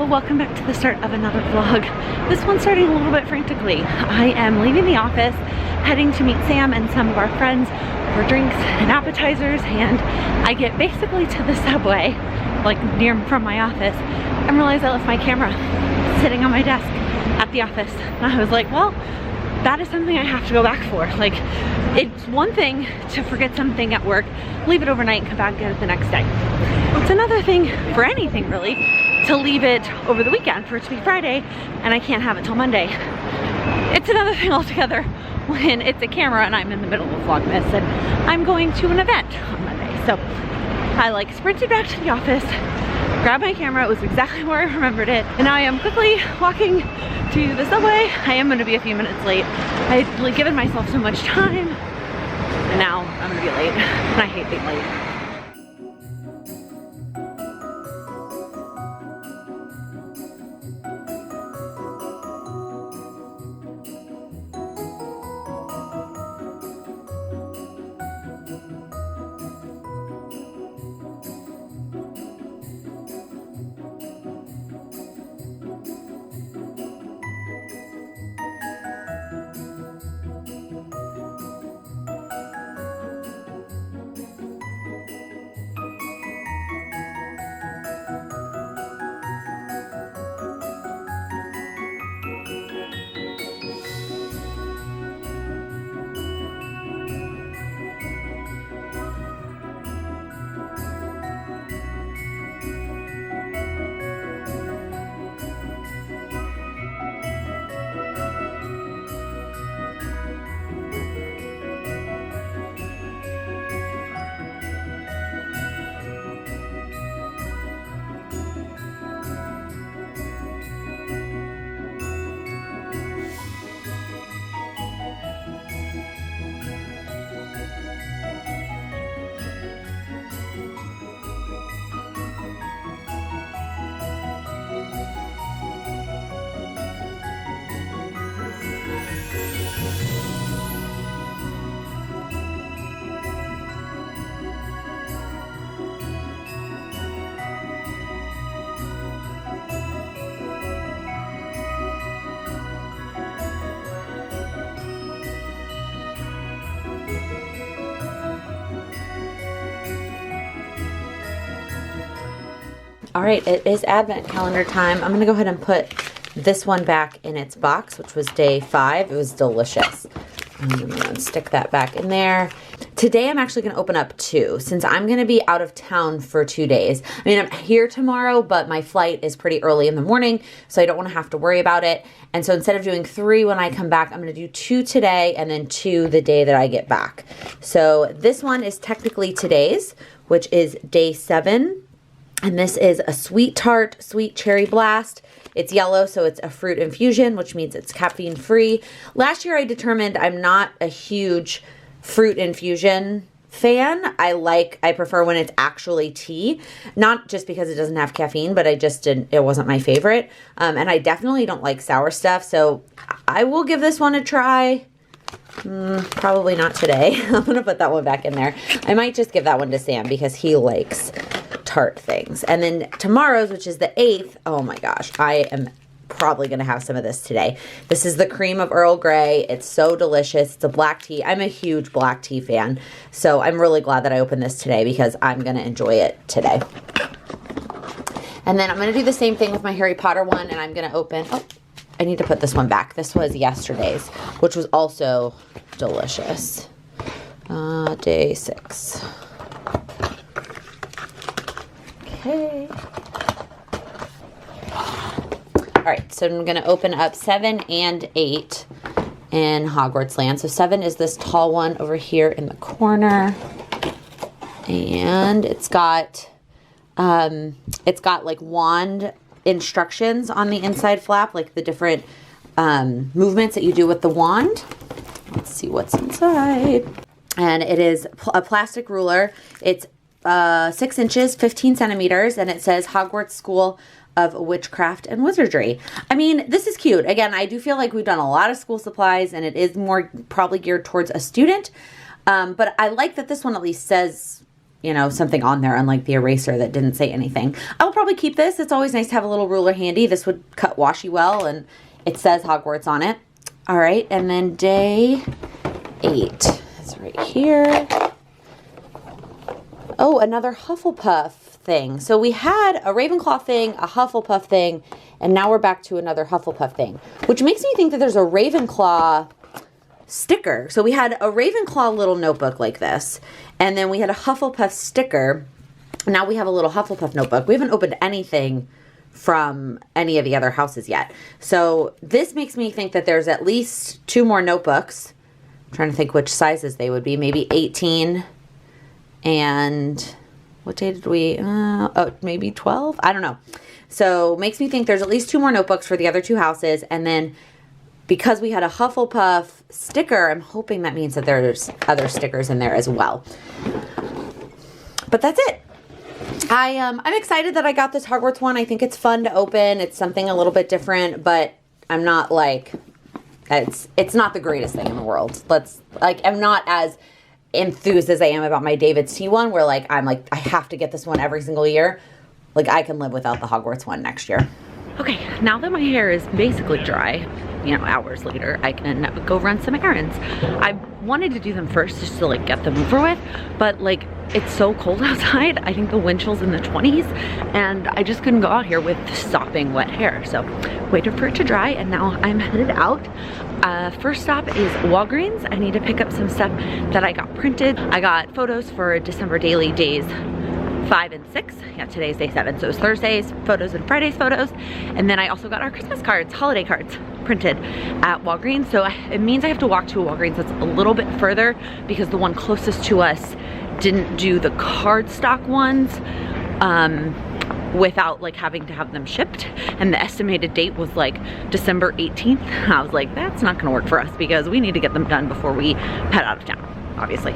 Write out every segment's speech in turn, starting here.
welcome back to the start of another vlog. This one's starting a little bit frantically. I am leaving the office, heading to meet Sam and some of our friends for drinks and appetizers, and I get basically to the subway, like near from my office, and realize I left my camera sitting on my desk at the office. And I was like, well, that is something I have to go back for. Like, it's one thing to forget something at work, leave it overnight, and come back and get it the next day. It's another thing for anything really to leave it over the weekend, for it to be Friday and I can't have it till Monday. It's another thing altogether when it's a camera and I'm in the middle of Vlogmas and I'm going to an event on Monday. So I like sprinted back to the office, grabbed my camera, it was exactly where I remembered it, and now I am quickly walking to the subway. I am going to be a few minutes late. I had like given myself so much time and now I'm going to be late, and I hate being late. All right, it is advent calendar time. I'm gonna go ahead and put this one back in its box, which was day 5. It was delicious. I'm gonna stick that back in there. Today I'm actually gonna open up 2, since I'm gonna be out of town for 2 days. I mean, I'm here tomorrow, but my flight is pretty early in the morning, so I don't wanna have to worry about it. And so instead of doing 3 when I come back, I'm gonna do 2 today and then 2 the day that I get back. So this one is technically today's, which is day 7. And this is a sweet tart, sweet cherry blast. It's yellow, so it's a fruit infusion, which means it's caffeine free. Last year I determined I'm not a huge fruit infusion fan. I prefer when it's actually tea, not just because it doesn't have caffeine, but it wasn't my favorite. And I definitely don't like sour stuff, so I will give this one a try. Probably not today. I'm gonna put that one back in there. I might just give that one to Sam because he likes tart things. And then tomorrow's, which is the 8th, oh my gosh, I am probably gonna have some of this today. This is the cream of Earl Grey. It's so delicious. It's a black tea. I'm a huge black tea fan, so I'm really glad that I opened this today because I'm gonna enjoy it today. And then I'm gonna do the same thing with my Harry Potter one, and I'm gonna open, oh, I need to put this one back. This was yesterday's, which was also delicious. Day 6. Okay. All right, so I'm going to open up 7 and 8 in Hogwarts Land. So 7 is this tall one over here in the corner, and it's got like wand instructions on the inside flap, like the different movements that you do with the wand. Let's see what's inside. And it is a plastic ruler. It's 6 inches, 15 centimeters, and it says Hogwarts School of Witchcraft and Wizardry. I mean, this is cute. Again, I do feel like we've done a lot of school supplies, and it is more probably geared towards a student. But I like that this one at least says, you know, something on there, unlike the eraser that didn't say anything. I will probably probably keep this. It's always nice to have a little ruler handy. This would cut washi well, and it says Hogwarts on it. All right, and then day 8 is right here. Oh, another Hufflepuff thing. So we had a Ravenclaw thing, a Hufflepuff thing, and now we're back to another Hufflepuff thing, which makes me think that there's a Ravenclaw sticker. So we had a Ravenclaw little notebook like this, and then we had a Hufflepuff sticker. Now we have a little Hufflepuff notebook. We haven't opened anything from any of the other houses yet. So this makes me think that there's at least 2 more notebooks. I'm trying to think which sizes they would be. Maybe 18 and what day did we, oh, maybe 12? I don't know. So makes me think there's at least 2 more notebooks for the other 2 houses. And then because we had a Hufflepuff sticker, I'm hoping that means that there's other stickers in there as well. But that's it. I'm excited that I got this Hogwarts one. I think it's fun to open. It's something a little bit different, but I'm not like, it's not the greatest thing in the world. I'm not as enthused as I am about my David's Tea one, where I'm like, I have to get this one every single year. Like, I can live without the Hogwarts one next year. Okay, now that my hair is basically dry, hours later, I can go run some errands. I wanted to do them first just to get them over with, but it's so cold outside. I think the wind chill's in the 20s, and I just couldn't go out here with sopping wet hair. So waited for it to dry, and now I'm headed out. First stop is Walgreens. I need to pick up some stuff that I got printed. I got photos for December daily days 5 and 6. Yeah, today's day 7. So it's Thursday's photos and Friday's photos. And then I also got our Christmas cards, holiday cards printed at Walgreens. So it means I have to walk to a Walgreens that's a little bit further because the one closest to us didn't do the cardstock ones without having to have them shipped. And the estimated date was December 18th. I was like, that's not gonna work for us because we need to get them done before we head out of town, obviously.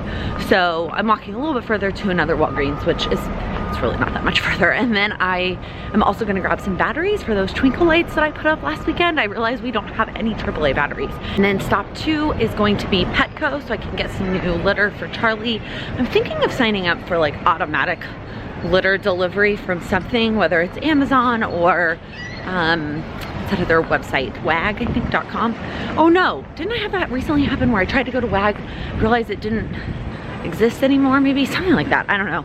So I'm walking a little bit further to another Walgreens, which is, it's really not that much further. And then I am also gonna grab some batteries for those twinkle lights that I put up last weekend. I realized we don't have any AAA batteries. And then stop 2 is going to be Petco, so I can get some new litter for Charlie. I'm thinking of signing up for automatic litter delivery from something, whether it's Amazon or what's that other website, wag, I think, .com. Oh no, didn't I have that recently happen where I tried to go to wag, realized it didn't exist anymore? Maybe something like that, I don't know.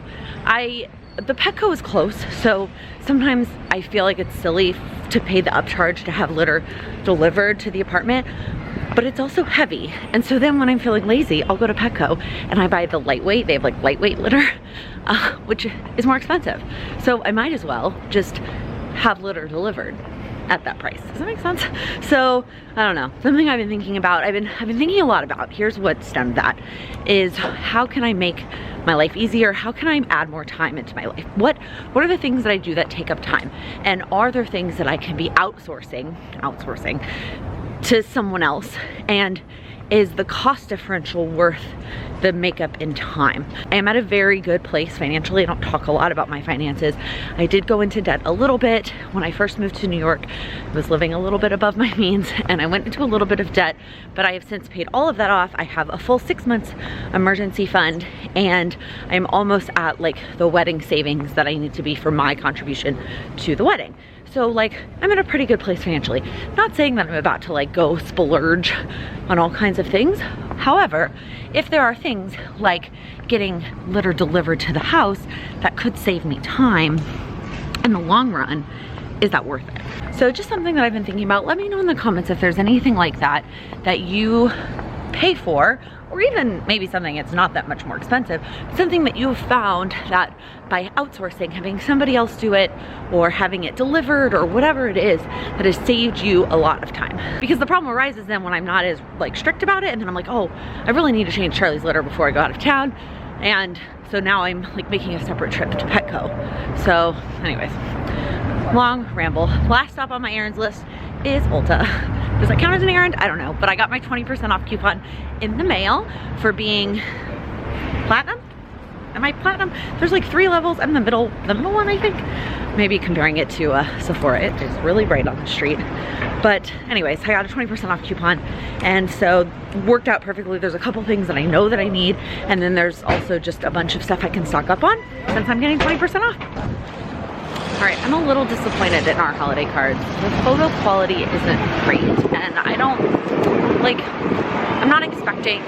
The Petco is close, so sometimes I feel like it's silly to pay the upcharge to have litter delivered to the apartment, but it's also heavy. And so then when I'm feeling lazy, I'll go to Petco and I buy the lightweight. They have lightweight litter, which is more expensive. So I might as well just have litter delivered at that price. Does that make sense? So I don't know, something I've been thinking about, I've been thinking a lot about, here's what stemmed that, is how can I make my life easier? How can I add more time into my life? What are the things that I do that take up time? And are there things that I can be outsourcing to someone else? And is the cost differential worth the makeup in time? I am at a very good place financially. I don't talk a lot about my finances. I did go into debt a little bit when I first moved to New York. I was living a little bit above my means and I went into a little bit of debt, but I have since paid all of that off. I have a full 6 months emergency fund and I'm almost at the wedding savings that I need to be for my contribution to the wedding. So I'm in a pretty good place financially. Not saying that I'm about to go splurge on all kinds of things. However, if there are things like getting litter delivered to the house that could save me time in the long run, is that worth it? So just something that I've been thinking about. Let me know in the comments if there's anything like that that you pay for, or even maybe something it's not that much more expensive, something that you have found that by outsourcing, having somebody else do it or having it delivered or whatever it is, that has saved you a lot of time. Because the problem arises then when I'm not as strict about it, and then I'm like, oh, I really need to change Charlie's litter before I go out of town. And so now I'm making a separate trip to Petco. So anyways, long ramble. Last stop on my errands list is Ulta. Does that count as an errand? I don't know, but I got my 20% off coupon in the mail for being platinum. Am I platinum? There's 3 levels. I'm the middle one, I think. Maybe comparing it to Sephora, it is really bright on the street. But anyways, I got a 20% off coupon, and so worked out perfectly. There's a couple things that I know that I need, and then there's also just a bunch of stuff I can stock up on since I'm getting 20% off. All right, I'm a little disappointed in our holiday cards. The photo quality isn't great, and I don't, like, I'm not expecting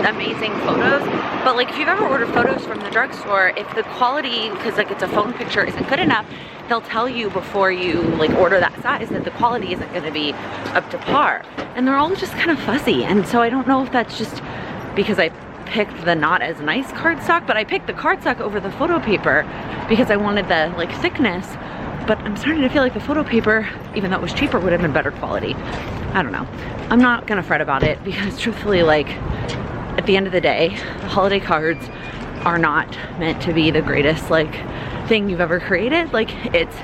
amazing photos, but like if you've ever ordered photos from the drugstore, if the quality, because like it's a phone picture, isn't good enough, they'll tell you before you like order that size that the quality isn't going to be up to par, and they're all just kind of fuzzy. And so I don't know if that's just because I picked the not as nice cardstock, but I picked the cardstock over the photo paper because I wanted the like thickness, but I'm starting to feel like the photo paper, even though it was cheaper, would have been better quality. I don't know. I'm not gonna fret about it because truthfully, like, at the end of the day, the holiday cards are not meant to be the greatest like thing you've ever created. Like, it's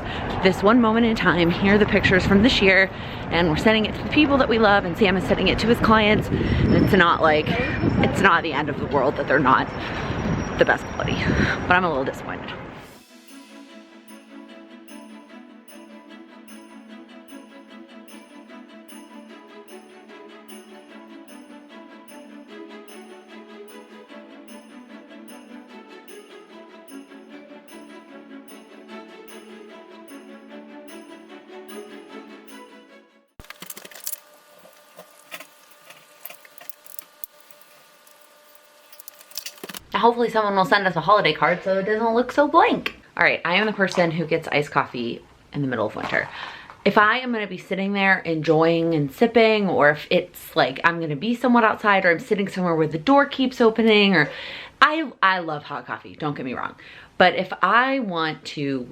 this one moment in time. Here are the pictures from this year, and we're sending it to the people that we love, and Sam is sending it to his clients, and it's not like, it's not the end of the world that they're not the best quality, but I'm a little disappointed. Hopefully someone will send us a holiday card so it doesn't look so blank. All right, I am the person who gets iced coffee in the middle of winter. If I am gonna be sitting there enjoying and sipping, or if it's like I'm gonna be somewhat outside, or I'm sitting somewhere where the door keeps opening, or I love hot coffee, don't get me wrong. But if I want to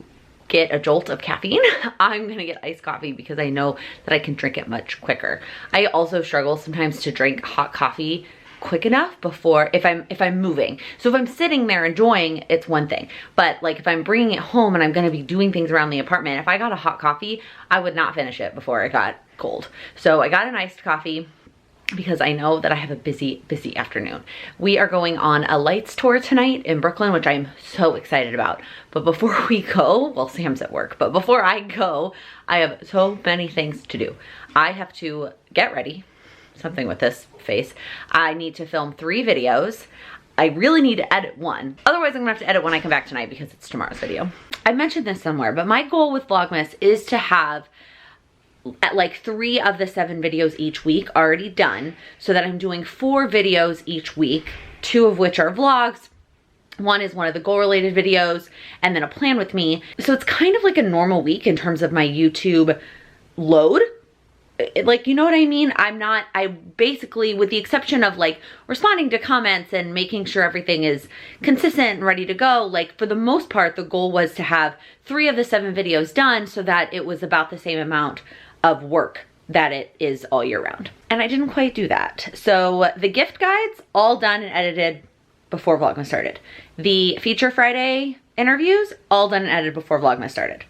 get a jolt of caffeine, I'm gonna get iced coffee because I know that I can drink it much quicker. I also struggle sometimes to drink hot coffee quick enough before, if I'm moving. So if I'm sitting there enjoying, it's one thing, but like if I'm bringing it home and I'm going to be doing things around the apartment, if I got a hot coffee, I would not finish it before it got cold. So I got an iced coffee because I know that I have a busy afternoon. We are going on a lights tour tonight in Brooklyn, which I'm so excited about. But before we go, well, Sam's at work, but before I go, I have so many things to do. I have to get ready, something with this face. I need to film 3 videos. I really need to edit 1. Otherwise, I'm gonna have to edit when I come back tonight because it's tomorrow's video. I mentioned this somewhere, but my goal with Vlogmas is to have at like 3 of the 7 videos each week already done, so that I'm doing 4 videos each week, 2 of which are vlogs. 1 is one of the goal-related videos, and then a plan with me. So it's kind of like a normal week in terms of my YouTube load. Like, you know what I mean? I basically, with the exception of like responding to comments and making sure everything is consistent and ready to go, like for the most part, the goal was to have 3 of the 7 videos done so that it was about the same amount of work that it is all year round. And I didn't quite do that. So the gift guides, all done and edited before Vlogmas started. The Feature Friday interviews, all done and edited before Vlogmas started.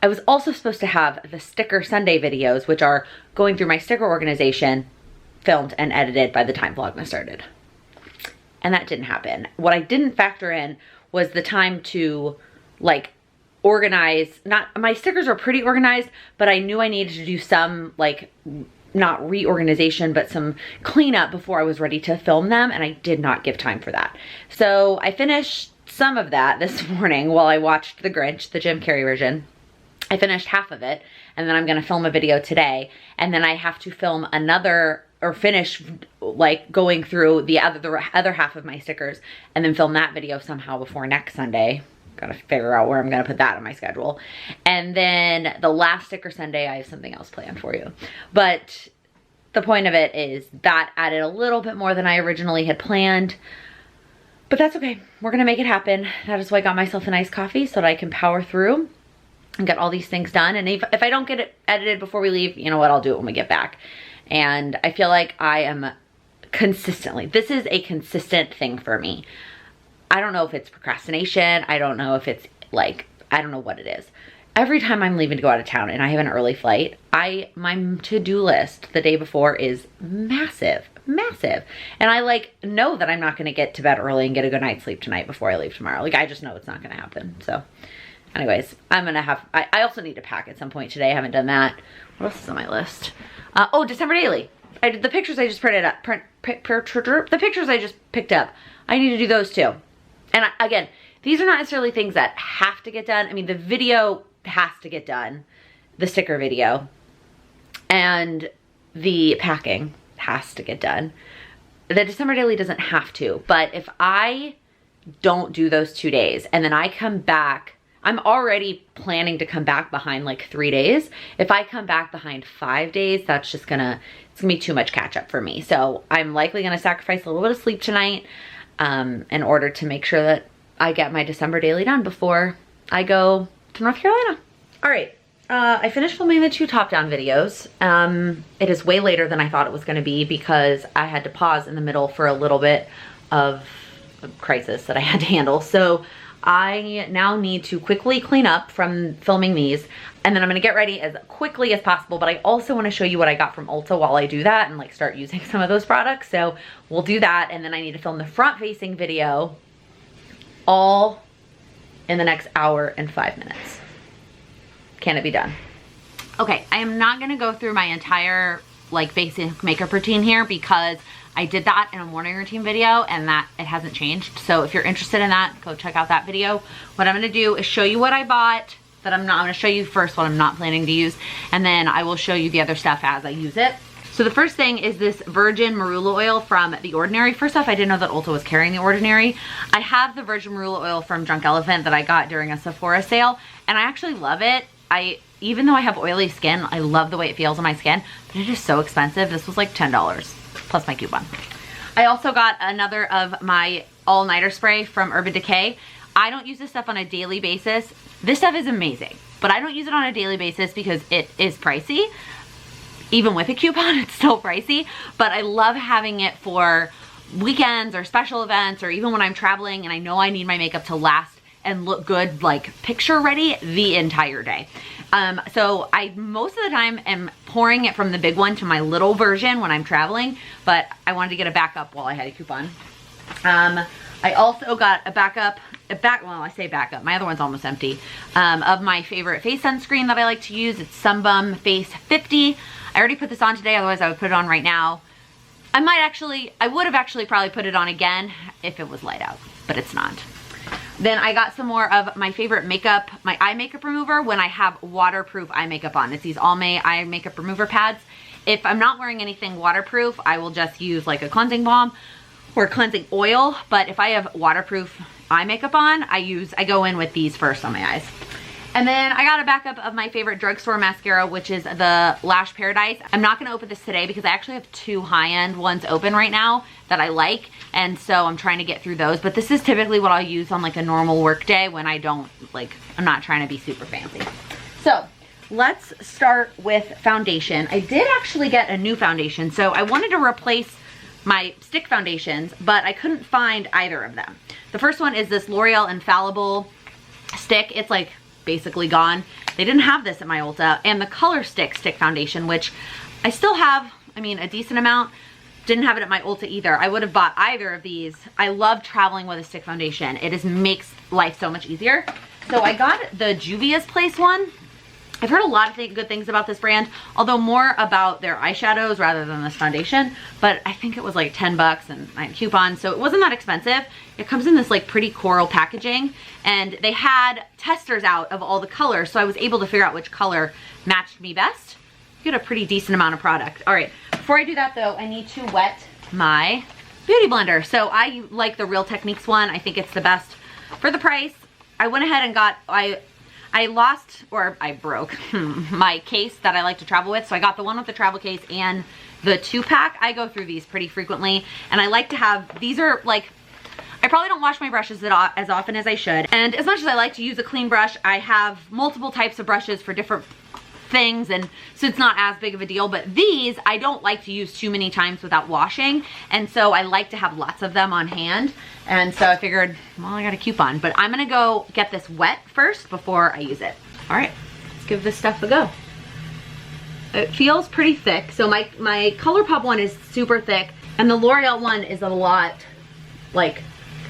I was also supposed to have the Sticker Sunday videos, which are going through my sticker organization, filmed and edited by the time Vlogmas started. And that didn't happen. What I didn't factor in was the time to like organize, my stickers are pretty organized, but I knew I needed to do some like, not reorganization, but some cleanup before I was ready to film them, and I did not give time for that. So I finished some of that this morning while I watched The Grinch, the Jim Carrey version. I finished half of it, and then I'm gonna film a video today, and then I have to film another, or finish like going through the other half of my stickers, and then film that video somehow before next Sunday. Gotta figure out where I'm gonna put that on my schedule. And then the last Sticker Sunday, I have something else planned for you. But the point of it is that added a little bit more than I originally had planned. But that's okay, we're gonna make it happen. That is why I got myself a nice coffee so that I can power through and get all these things done. And if I don't get it edited before we leave, you know what, I'll do it when we get back. And I feel like I am consistently, this is a consistent thing for me. I don't know if it's procrastination. I don't know if it's like, I don't know what it is. Every time I'm leaving to go out of town and I have an early flight, my to-do list the day before is massive. And I like know that I'm not gonna get to bed early and get a good night's sleep tonight before I leave tomorrow. Like, I just know it's not gonna happen. So anyways, I'm gonna have, I also need to pack at some point today. I haven't done that. What else is on my list? Oh, December Daily. I did the pictures I just printed up, the pictures I just picked up. I need to do those too. And again, these are not necessarily things that have to get done. I mean, the video has to get done. The sticker video and the packing has to get done. The December daily doesn't have to, but if I don't do those 2 days and then I come back, I'm already planning to come back behind like 3 days. If I come back behind 5 days, that's just it's gonna be too much catch up for me. So I'm likely gonna sacrifice a little bit of sleep tonight in order to make sure that I get my December daily done before I go to North Carolina. All right, I finished filming the 2 top down videos. It is way later than I thought it was gonna be because I had to pause in the middle for a little bit of a crisis that I had to handle. So I now need to quickly clean up from filming these, and then I'm gonna get ready as quickly as possible, but I also wanna show you what I got from Ulta while I do that and like start using some of those products. So we'll do that, and then I need to film the front facing video all in the next hour and 5 minutes. Can it be done? Okay, I am not gonna go through my entire like basic makeup routine here because I did that in a morning routine video and that it hasn't changed. So if you're interested in that, go check out that video. What I'm gonna do is show you what I bought that I'm gonna show you first what I'm not planning to use, and then I will show you the other stuff as I use it. So the first thing is this virgin marula oil from The Ordinary. First off, I didn't know that Ulta was carrying The Ordinary. I have the virgin marula oil from Drunk Elephant that I got during a Sephora sale, and I actually love it. Even though I have oily skin, I love the way it feels on my skin, but it is so expensive. This was like $10 plus my coupon. I also got another of my all-nighter spray from Urban Decay. I don't use this stuff on a daily basis. This stuff is amazing, but I don't use it on a daily basis because it is pricey. Even with a coupon, it's still pricey, but I love having it for weekends or special events, or even when I'm traveling and I know I need my makeup to last and look good, like picture ready the entire day. So I most of the time am pouring it from the big one to my little version when I'm traveling, but I wanted to get a backup while I had a coupon. I also got a backup, well, I say backup, my other one's almost empty, of my favorite face sunscreen that I like to use. It's Sunbum Face 50. I already put this on today, otherwise I would put it on right now. I would have actually probably put it on again if it was light out, but it's not. Then I got some more of my favorite makeup, my eye makeup remover when I have waterproof eye makeup on. It's these Almay eye makeup remover pads. If I'm not wearing anything waterproof, I will just use like a cleansing balm or cleansing oil. But if I have waterproof eye makeup on, I go in with these first on my eyes. And then I got a backup of my favorite drugstore mascara, which is the Lash Paradise. I'm not gonna open this today because I actually have 2 high-end ones open right now that I like, and so I'm trying to get through those. But this is typically what I'll use on like a normal work day when I don't, like, I'm not trying to be super fancy. So let's start with foundation. I did actually get a new foundation, so I wanted to replace my stick foundations, but I couldn't find either of them. The first one is this L'Oreal Infallible stick. It's like basically gone. They didn't have this at my Ulta. And the Color Stick foundation, which I still have, I mean, a decent amount. Didn't have it at my Ulta either. I would have bought either of these. I love traveling with a stick foundation. It just makes life so much easier. So I got the Juvia's Place one. I've heard a lot of good things about this brand, although more about their eyeshadows rather than this foundation, but I think it was like 10 bucks and I had a coupon, so it wasn't that expensive. It comes in this like pretty coral packaging, and they had testers out of all the colors, so I was able to figure out which color matched me best. You get a pretty decent amount of product. All right, before I do that though, I need to wet my beauty blender. So I like the Real Techniques one. I think it's the best for the price. I went ahead and got, I lost, or I broke my case that I like to travel with. So I got the one with the travel case and the 2-pack. I go through these pretty frequently, and I like to have, these are like, I probably don't wash my brushes as often as I should. And as much as I like to use a clean brush, I have multiple types of brushes for different things, and so it's not as big of a deal. But these I don't like to use too many times without washing, and so I like to have lots of them on hand. And so I figured, well, I got a coupon, but I'm gonna go get this wet first before I use it. All right, let's give this stuff a go. It feels pretty thick. So my ColourPop one is super thick, and the L'Oreal one is a lot like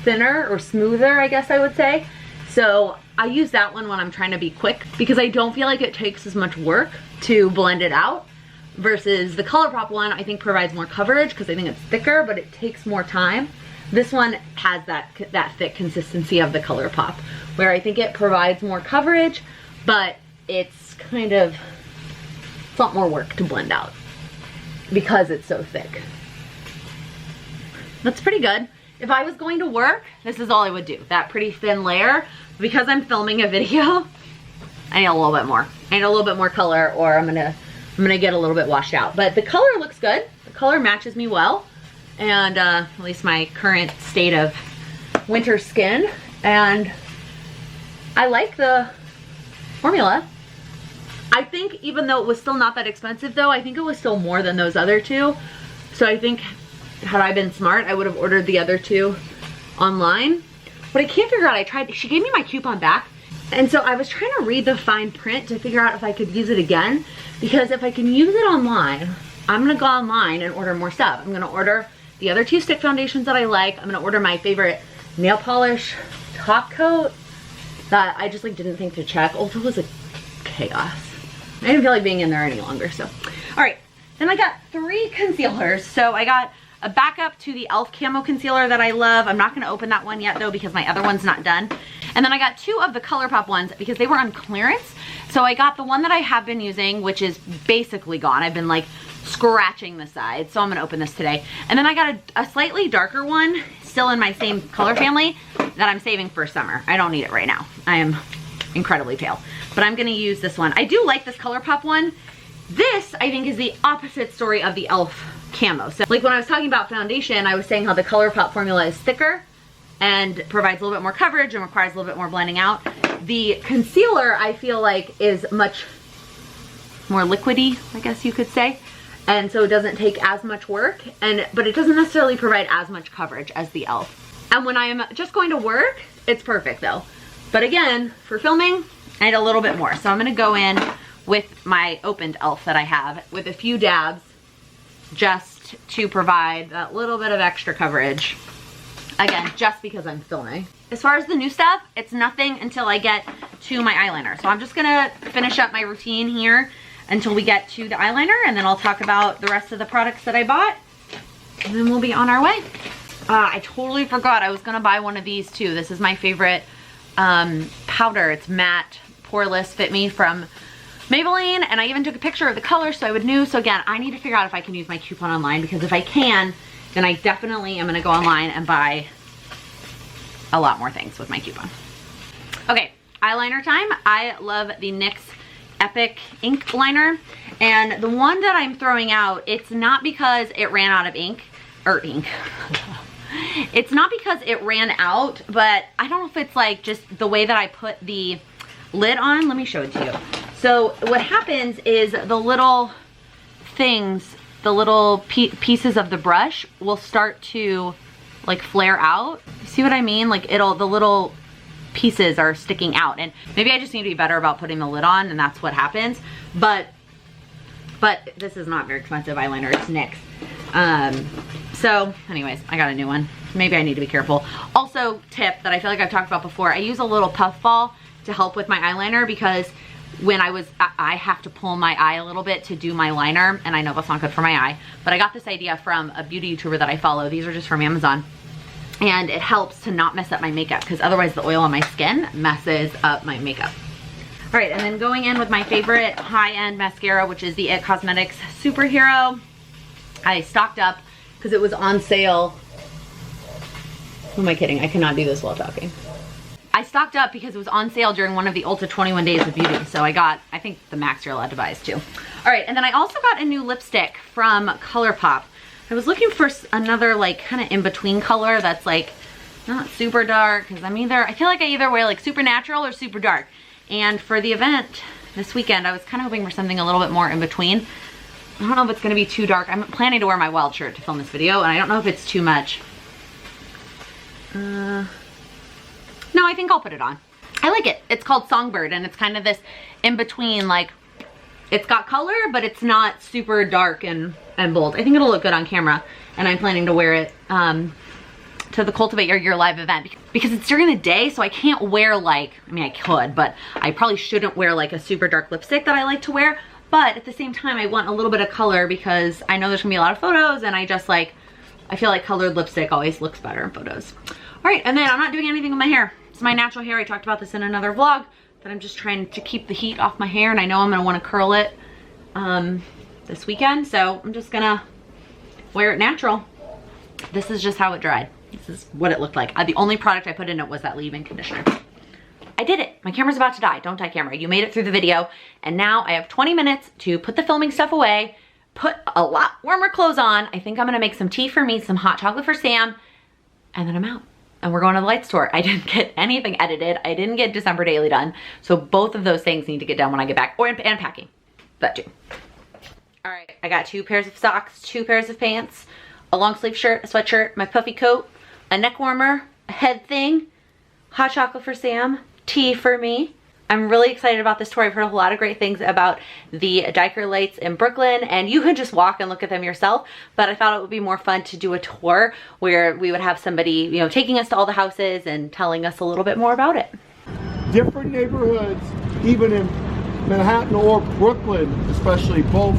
thinner or smoother, I guess I would say. So I use that one when I'm trying to be quick because I don't feel like it takes as much work to blend it out, versus the ColourPop one I think provides more coverage because I think it's thicker, but it takes more time. This one has that thick consistency of the ColourPop, where I think it provides more coverage, but it's kind of, it's a lot more work to blend out because it's so thick. That's pretty good. If I was going to work, this is all I would do, that pretty thin layer. Because I'm filming a video, I need a little bit more. I need a little bit more color, or I'm gonna get a little bit washed out. But the color looks good. The color matches me well, and at least my current state of winter skin. And I like the formula. I think even though it was still not that expensive though, I think it was still more than those other two. So I think had I been smart, I would have ordered the other two online. But I can't figure out, she gave me my coupon back. And so I was trying to read the fine print to figure out if I could use it again. Because if I can use it online, I'm gonna go online and order more stuff. I'm gonna order the other two stick foundations that I like. I'm gonna order my favorite nail polish top coat that I just like didn't think to check. Ulta was a chaos. I didn't feel like being in there any longer, so. All right, then I got 3 concealers. So I got a backup to the e.l.f. camo concealer that I love. I'm not gonna open that one yet though because my other one's not done. And then I got 2 of the ColourPop ones because they were on clearance. So I got the one that I have been using, which is basically gone. I've been like scratching the side, so I'm gonna open this today. And then I got a slightly darker one, still in my same color family, that I'm saving for summer. I don't need it right now. I am incredibly pale, but I'm gonna use this one. I do like this ColourPop one. This, I think, is the opposite story of the e.l.f. camo. So like when I was talking about foundation, I was saying how the ColourPop formula is thicker and provides a little bit more coverage and requires a little bit more blending out. The concealer, I feel like, is much more liquidy, I guess you could say. And so it doesn't take as much work, but it doesn't necessarily provide as much coverage as the e.l.f. And when I am just going to work, it's perfect though. But again, for filming, I need a little bit more. So I'm gonna go in with my opened e.l.f. that I have with a few dabs just to provide that little bit of extra coverage. Again, just because I'm filming. As far as the new stuff, it's nothing until I get to my eyeliner. So I'm just gonna finish up my routine here until we get to the eyeliner, and then I'll talk about the rest of the products that I bought, and then we'll be on our way. I totally forgot I was gonna buy one of these too. This is my favorite powder. It's matte Poreless Fit Me from Maybelline, and I even took a picture of the color so I would know. So again, I need to figure out if I can use my coupon online, because if I can, then I definitely am gonna go online and buy a lot more things with my coupon. Okay, eyeliner time. I love the NYX Epic ink liner, and the one that I'm throwing out, it's not because it ran out of ink. It's not because it ran out, but I don't know if it's like just the way that I put the lid on. Let me show it to you. So what happens is the little things, the little pieces of the brush will start to like flare out. You see what I mean? Like the little pieces are sticking out, and maybe I just need to be better about putting the lid on, and that's what happens. But this is not very expensive eyeliner. It's NYX. So anyways, I got a new one. Maybe I need to be careful. Also, tip that I feel like I've talked about before, I use a little puff ball to help with my eyeliner, because when I have to pull my eye a little bit to do my liner, and I know that's not good for my eye, but I got this idea from a beauty YouTuber that I follow. These are just from Amazon, and it helps to not mess up my makeup, because otherwise the oil on my skin messes up my makeup. All right, and then going in with my favorite high-end mascara, which is the IT Cosmetics Superhero. I stocked up because it was on sale. Who am I kidding? I cannot do this while talking. I stocked up because it was on sale during one of the Ulta 21 Days of Beauty. So I got, I think the max you're allowed to buy is 2. All right, and then I also got a new lipstick from ColourPop. I was looking for another like kind of in-between color that's like not super dark, because I feel like I either wear like super natural or super dark. And for the event this weekend, I was kind of hoping for something a little bit more in between. I don't know if it's gonna be too dark. I'm planning to wear my wild shirt to film this video, and I don't know if it's too much. No, I think I'll put it on. I like it. It's called Songbird, and it's kind of this in between, like, it's got color, but it's not super dark and bold. I think it'll look good on camera, and I'm planning to wear it to the Cultivate Your Live event, because it's during the day, so I can't wear like, I mean I could, but I probably shouldn't wear like a super dark lipstick that I like to wear. But at the same time, I want a little bit of color, because I know there's gonna be a lot of photos, and I feel like colored lipstick always looks better in photos. All right, and then I'm not doing anything with my hair. It's my natural hair. I talked about this in another vlog. that I'm just trying to keep the heat off my hair, and I know I'm gonna wanna curl it this weekend, so I'm just gonna wear it natural. This is just how it dried. This is what it looked like. The only product I put in it was that leave-in conditioner. I did it. My camera's about to die. Don't die, camera. You made it through the video, and now I have 20 minutes to put the filming stuff away, put a lot warmer clothes on. I think I'm gonna make some tea for me, some hot chocolate for Sam, and then I'm out. And we're going to the light store. I didn't get anything edited. I didn't get December daily done. So both of those things need to get done when I get back, and packing, that too. All right, I got 2 pairs of socks, 2 pairs of pants, a long sleeve shirt, a sweatshirt, my puffy coat, a neck warmer, a head thing, hot chocolate for Sam, tea for me. I'm really excited about this tour. I've heard a lot of great things about the Diker lights in Brooklyn, and you can just walk and look at them yourself, but I thought it would be more fun to do a tour where we would have somebody, you know, taking us to all the houses and telling us a little bit more about it. Different neighborhoods, even in Manhattan or Brooklyn especially, both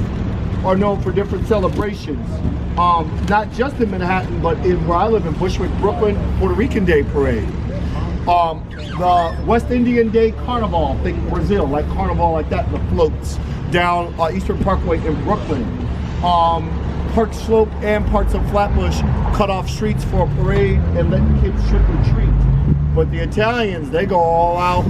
are known for different celebrations. Not just in Manhattan, but in where I live in Bushwick, Brooklyn, Puerto Rican Day Parade. The West Indian Day Carnival, think Brazil, like Carnival like that, the floats down Eastern Parkway in Brooklyn. Park Slope and parts of Flatbush cut off streets for a parade and let kids trick or treat. But the Italians, they go all out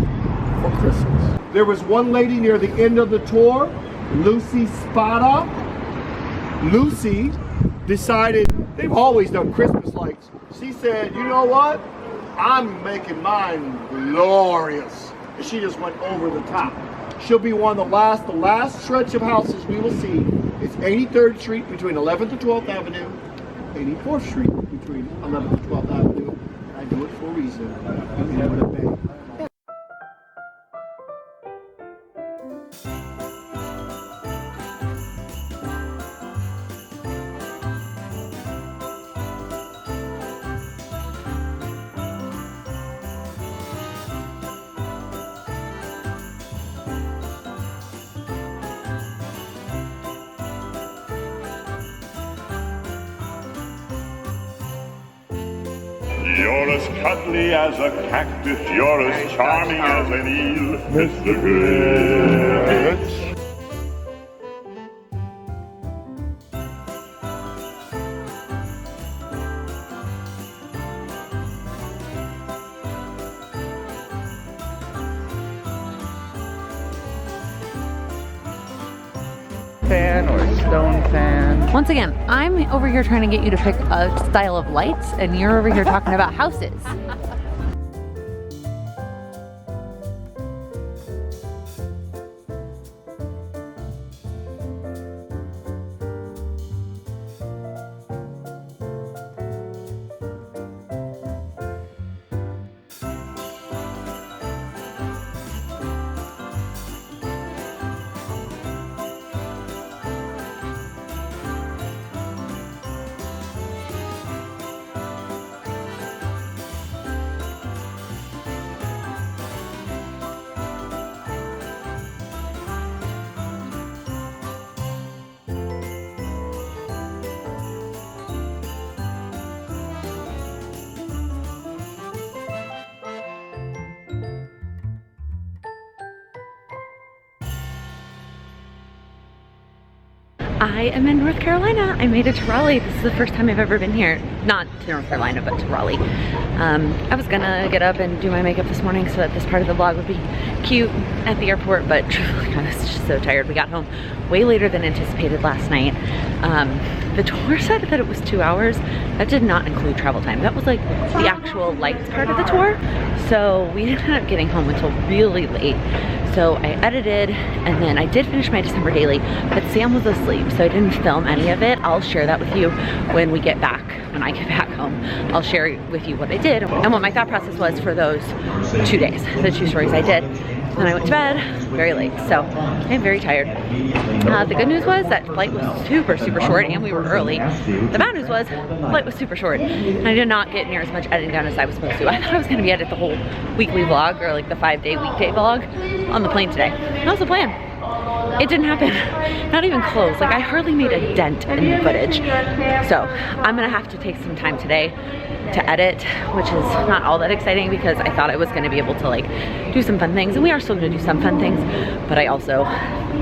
for Christmas. There was one lady near the end of the tour, Lucy Spada. Lucy decided, they've always done Christmas lights. She said, you know what? I'm making mine glorious. And she just went over the top. She'll be one of the last stretch of houses we will see. It's 83rd Street between 11th and 12th Avenue, 84th Street between 11th and 12th Avenue. I do it for a reason. You have it at bay. You're as cuddly as a cactus, you're as charming as an eel, Mr. Grinch. Fan or stone fan. Once again, I'm over here trying to get you to pick a style of lights, and you're over here talking about houses. I am in North Carolina. I made it to Raleigh. This is the first time I've ever been here. Not to North Carolina, but to Raleigh. I was gonna get up and do my makeup this morning so that this part of the vlog would be cute at the airport, but I was just so tired. We got home way later than anticipated last night. The tour said that it was 2 hours. That did not include travel time. That was like the actual lights part of the tour. So we ended up getting home until really late. So I edited, and then I did finish my December daily, but Sam was asleep, so I didn't film any of it. I'll share that with you when we get back, when I get back home. I'll share with you what I did and what my thought process was for those 2 days, the 2 stories I did. And I went to bed very late, so I'm very tired. The good news was that flight was super short, and we were early. The bad news was the flight was super short, and I did not get near as much editing done as I was supposed to. I thought I was going to be edit the whole weekly vlog, or like the 5-day weekday vlog on the plane today. That was the plan. it didn't happen. Not even close. Like, I hardly made a dent in the footage. So I'm gonna have to take some time today to edit, which is not all that exciting because I thought I was gonna be able to like do some fun things, and we are still gonna do some fun things, but I also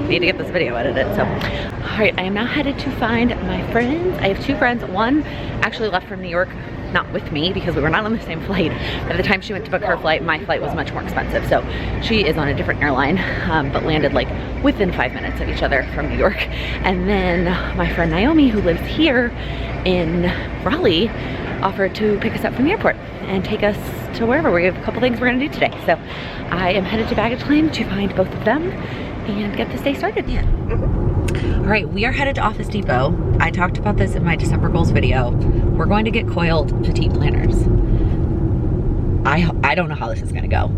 need to get this video edited. So, all right, I am now headed to find my friends. I have 2 friends. One actually left from New York, not with me because we were not on the same flight. By the time she went to book her flight, my flight was much more expensive. So she is on a different airline, but landed like within 5 minutes of each other from New York. And then my friend Naomi, who lives here in Raleigh, offered to pick us up from the airport and take us to wherever. We have a couple things we're gonna do today. So I am headed to baggage claim to find both of them and get this day started. Yeah. All right, we are headed to Office Depot. I talked about this in my December goals video. We're going to get Coiled Petite planners. I don't know how this is gonna go.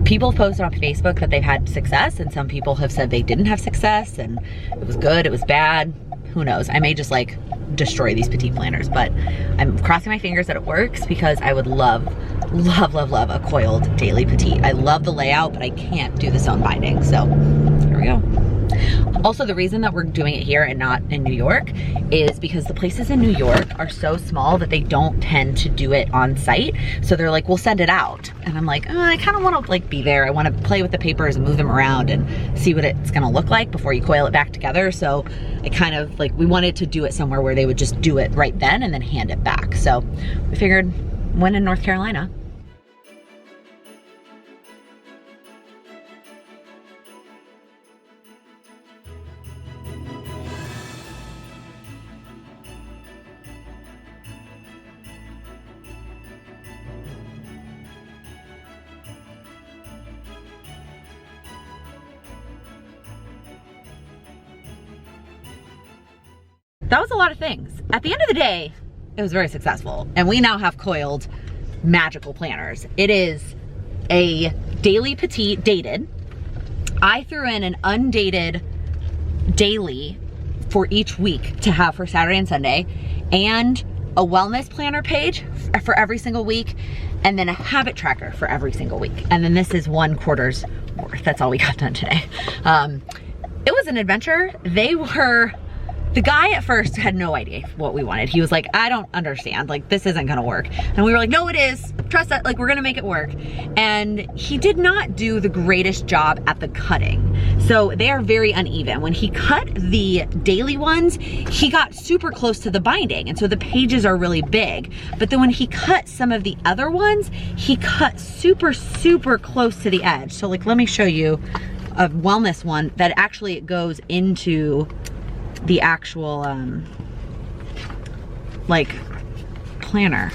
People have posted on Facebook that they've had success, and some people have said they didn't have success, and it was good, it was bad. Who knows? I may just like destroy these Petite planners, but I'm crossing my fingers that it works because I would love a Coiled daily Petite. I love the layout, but I can't do the sewn binding, so here we go. Also, the reason that we're doing it here and not in New York is because the places in New York are so small that they don't tend to do it on site. So they're like, we'll send it out. And I'm like, I kind of want to like be there. I want to play with the papers and move them around and see what it's gonna look like before you coil it back together. So I kind of like, we wanted to do it somewhere where they would just do it right then and then hand it back. So we figured when in North Carolina. That was a lot of things. At the end of the day, it was very successful. And we now have Coiled magical planners. It is a daily Petite dated. I threw in an undated daily for each week to have for Saturday and Sunday, and a wellness planner page for every single week, and then a habit tracker for every single week. And then this is 1/4's worth. That's all we got done today. It was an adventure. The guy at first had no idea what we wanted. He was like, I don't understand, like this isn't gonna work. And we were like, no, it is, trust that, like we're gonna make it work. And he did not do the greatest job at the cutting. So they are very uneven. When he cut the daily ones, he got super close to the binding. And so the pages are really big. But then when he cut some of the other ones, he cut super, super close to the edge. So like, let me show you a wellness one that actually goes into the actual like planner,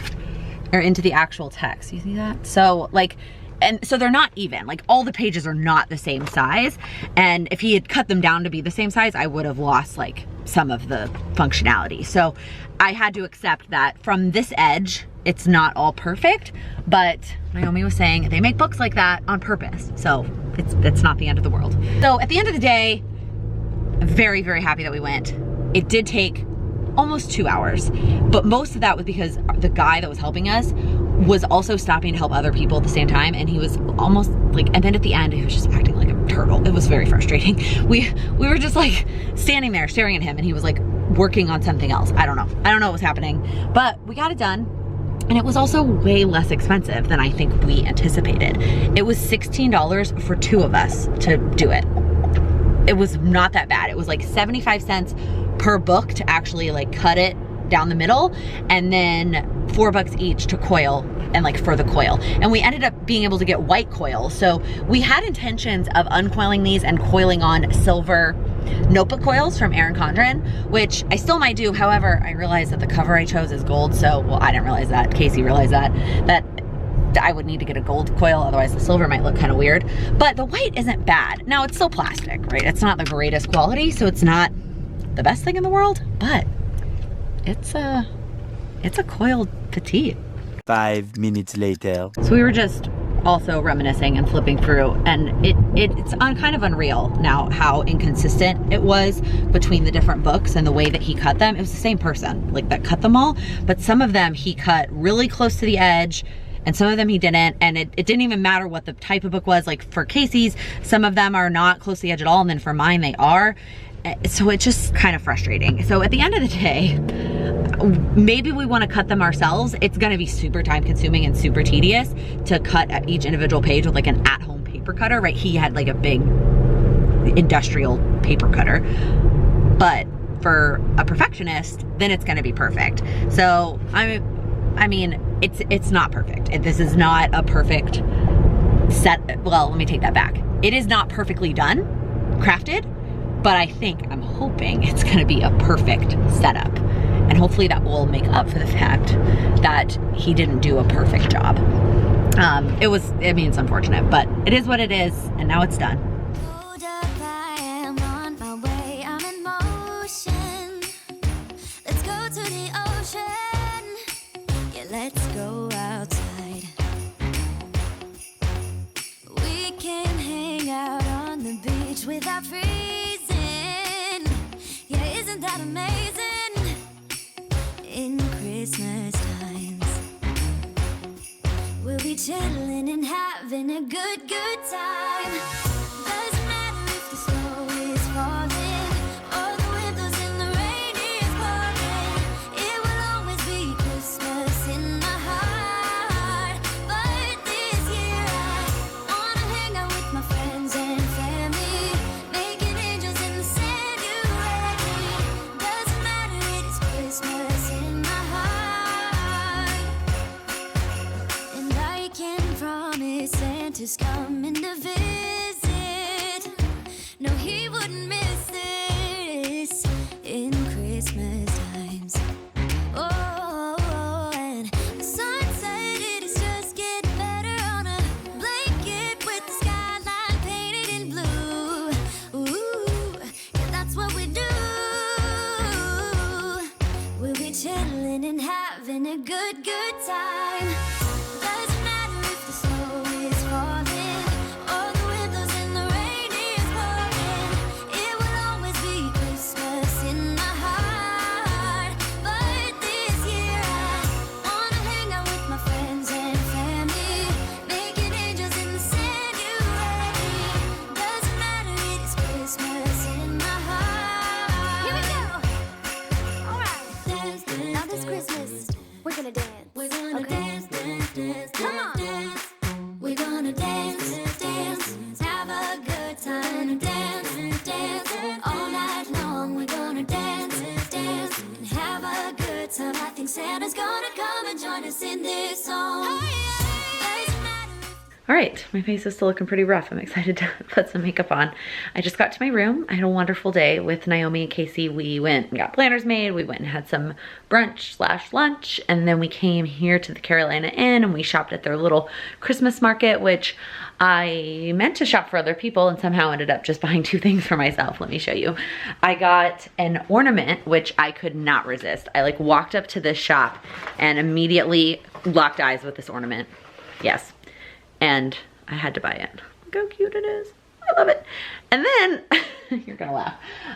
or into the actual text. You see that? So like, and so they're not even, like all the pages are not the same size. And if he had cut them down to be the same size, I would have lost like some of the functionality. So I had to accept that from this edge, it's not all perfect, but Naomi was saying they make books like that on purpose. So it's not the end of the world. So at the end of the day, very, very happy that we went. It did take almost 2 hours, but most of that was because the guy that was helping us was also stopping to help other people at the same time, and he was almost like, and then at the end he was just acting like a turtle. It was very frustrating. We were just like standing there staring at him, and he was like working on something else. I don't know what was happening, but we got it done. And it was also way less expensive than I think we anticipated. It was $16 for 2 of us to do it. It was not that bad. It was like 75 cents per book to actually like cut it down the middle, and then $4 each to coil and like for the coil. And we ended up being able to get white coil. So we had intentions of uncoiling these and coiling on silver notebook coils from Errands, which I still might do. However, I realized that the cover I chose is gold. So, well, I didn't realize that. Casey realized that I would need to get a gold coil, otherwise the silver might look kind of weird. But the white isn't bad. Now it's still plastic, right? It's not the greatest quality, so it's not the best thing in the world, but it's a Coiled Petite. 5 minutes later. So we were just also reminiscing and flipping through, and it's kind of unreal now how inconsistent it was between the different books and the way that he cut them. It was the same person like that cut them all, but some of them he cut really close to the edge, and some of them he didn't, and it didn't even matter what the type of book was. Like for Casey's, some of them are not close to the edge at all, and then for mine they are. So it's just kind of frustrating. So at the end of the day, maybe we want to cut them ourselves. It's going to be super time consuming and super tedious to cut each individual page with like an at-home paper cutter, right? He had like a big industrial paper cutter, but for a perfectionist, then it's going to be perfect. So I mean, it's not perfect. This is not a perfect set. Well, let me take that back. It is not perfectly done, crafted, but I'm hoping it's gonna be a perfect setup. And hopefully that will make up for the fact that he didn't do a perfect job. It's unfortunate, but it is what it is, and now it's done. Hold up, I am on my way, I'm in motion. Let's go to the ocean, yeah, let's go outside. We can hang out on the beach without freezing. Yeah, isn't that amazing? In Christmas times, we'll be chilling and having a good time. Doesn't matter if the snow is falling or the wind blows and the rain is pouring. It will always be Christmas in my heart. But this year I wanna hang out with my friends and family, making angels in the sand. You ready? Doesn't matter, it is Christmas in my heart. And I can promise Santa's coming to visit. No, he wouldn't miss this in Christmas times. Oh, and the sunset, it is just getting better on a blanket with the skyline painted in blue. Ooh, yeah, that's what we do. We'll be chilling and having a good time. Doesn't matter if the snow is falling or the wind blows and the rain is pouring. It will always be Christmas in my heart. But this year I wanna hang out with my friends and family, making angels in the sand. You ready? Doesn't matter, it is Christmas in my heart. Here we go. All right. Now this Christmas, we're gonna dance. We're gonna dance. Come on. We're gonna dance, have a good time, dance, all night long. We're gonna dance, and have a good time. I think Santa's gonna come and join us in this song. All right, my face is still looking pretty rough. I'm excited to put some makeup on. I just got to my room. I had a wonderful day with Naomi and Casey. We went and got planners made. We went and had some brunch/lunch, and then we came here to the Carolina Inn and we shopped at their little Christmas market, which I meant to shop for other people and somehow ended up just buying 2 things for myself. Let me show you. I got an ornament, which I could not resist. I like walked up to this shop and immediately locked eyes with this ornament. Yes. And I had to buy it. Look how cute it is. I love it. And then, you're gonna laugh,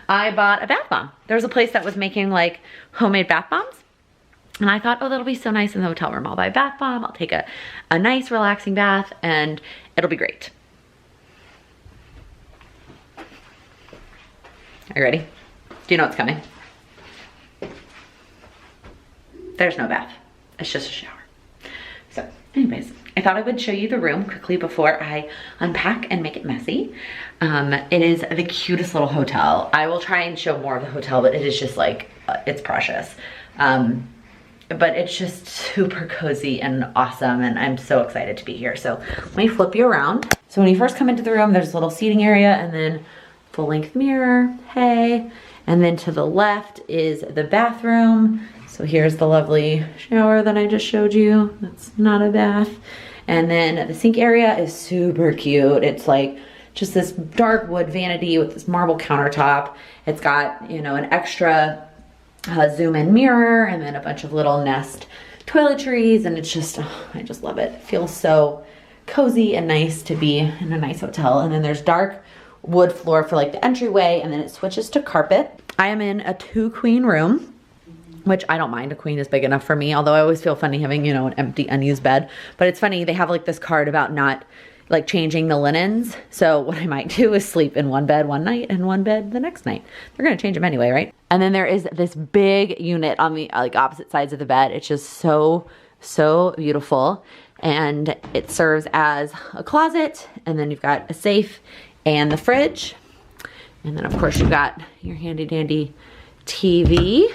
I bought a bath bomb. There was a place that was making like homemade bath bombs. And I thought, oh, that'll be so nice in the hotel room. I'll buy a bath bomb, I'll take a nice relaxing bath, and it'll be great. Are you ready? Do you know what's coming? There's no bath. It's just a shower. So anyways, I thought I would show you the room quickly before I unpack and make it messy. It is the cutest little hotel. I will try and show more of the hotel, but it is just like, it's precious. But it's just super cozy and awesome, and I'm so excited to be here. So let me flip you around. So when you first come into the room, there's a little seating area and then full length mirror, hey. And then to the left is the bathroom. So here's the lovely shower that I just showed you. That's not a bath. And then the sink area is super cute. It's like just this dark wood vanity with this marble countertop. It's got, you know, an extra zoom in mirror and then a bunch of little Nest toiletries, and it's just, oh, I just love it. It feels so cozy and nice to be in a nice hotel. And then there's dark wood floor for like the entryway, and then it switches to carpet. I am in a 2-queen room. which I don't mind. A queen is big enough for me, although I always feel funny having, you know, an empty unused bed. But it's funny, they have like this card about not like changing the linens. So what I might do is sleep in one bed one night and one bed the next night. They're gonna change them anyway, right? And then there is this big unit on the like opposite sides of the bed. It's just so beautiful. And it serves as a closet, and then you've got a safe and the fridge. And then of course you've got your handy dandy TV.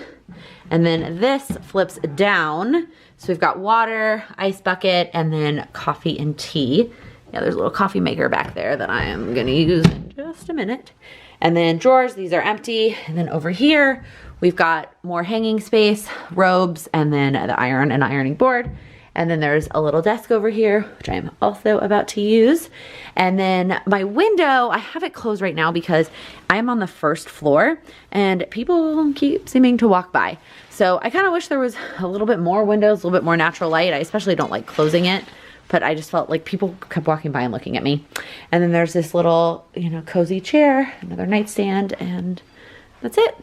And then this flips down. So we've got water, ice bucket, and then coffee and tea. Yeah, there's a little coffee maker back there that I am gonna use in just a minute. And then drawers, these are empty. And then over here, we've got more hanging space, robes, and then the iron and ironing board. And then there's a little desk over here, which I'm also about to use. And then my window, I have it closed right now because I'm on the first floor and people keep seeming to walk by. So I kind of wish there was a little bit more windows, a little bit more natural light. I especially don't like closing it, but I just felt like people kept walking by and looking at me. And then there's this little, you know, cozy chair, another nightstand, and that's it.